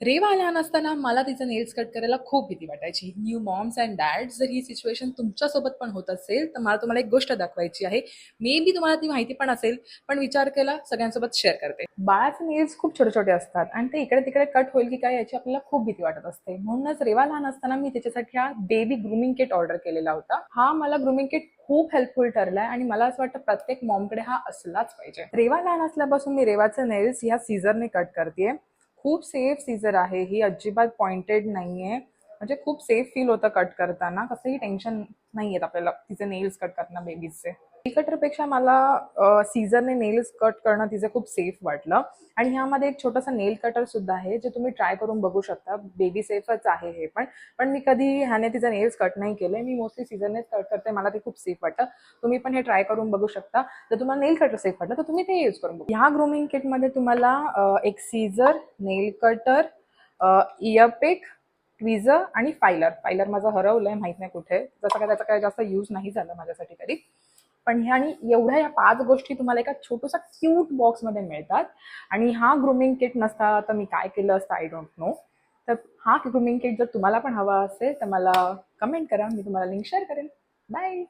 रेवा लहान असताना मला तिचं नेल्स कट करायला खूप भीती वाटायची. न्यू मॉम्स अँड डॅड्स, जर ही सिच्युएशन तुमच्यासोबत पण होत असेल तर मला तुम्हाला एक गोष्ट दाखवायची आहे. मे बी तुम्हाला ती माहिती पण असेल, पण विचार केला सगळ्यांसोबत शेअर करते. बाळाचे नेल्स खूप छोटे छोटे असतात आणि ते इकडे तिकडे कट होईल की काय याची आपल्याला खूप भीती वाटत असते. म्हणूनच रेवा लहान असताना मी त्याच्यासाठी हा बेबी ग्रूमिंग किट ऑर्डर केलेला होता. हा मला ग्रूमिंग किट खूप हेल्पफुल ठरलाय आणि मला असं वाटतं प्रत्येक मॉमकडे हा असलाच पाहिजे. रेवा लहान असल्यापासून मी रेवाचे नेल्स ह्या सीझरने कट करते. खूप सेफ सीझर आहे ही, अजिबात पॉइंटेड नाहीये. म्हणजे खूप सेफ फील होतं कट करताना, कसंही टेन्शन नाही येत आपल्याला तिचे नेल्स कट करताना बेबीजचे. कटरपेक्षा मला सीझरने नेल्स कट करणं तिचे खूप सेफ वाटलं. आणि ह्यामध्ये एक छोटंसं नेल कटर सुद्धा आहे जे तुम्ही ट्राय करून बघू शकता. बेबी सेफच आहे हे पण. पण मी कधी ह्याने तिचे नेल्स कट नाही केले, मी मोस्टली सीझरनेच कट करते. मला ते खूप सेफ वाटतं. तुम्ही पण हे ट्राय करून बघू शकता. जर तुम्हाला नेल कटर सेफ वाटलं तर तुम्ही ते यूज करून बघू. ह्या ग्रूमिंग किटमध्ये तुम्हाला एक सीझर, नेल कटर, इयरपिक, ट्विझर आणि फायलर माझं हरवलंय, माहित नाही कुठे. जसं काय त्याचा काय जास्त यूज नाही झाला माझ्यासाठी तरी. पण ह्या आणि एवढ्या या 5 गोष्टी तुम्हाला एका छोटूसा क्यूट बॉक्समध्ये मिळतात. आणि हा ग्रूमिंग किट नसता तर मी काय केलं असतं आय डोंट नो. तर हा ग्रूमिंग किट जर तुम्हाला पण हवा असेल तर मला कमेंट करा, मी तुम्हाला लिंक शेअर करेन. बाय.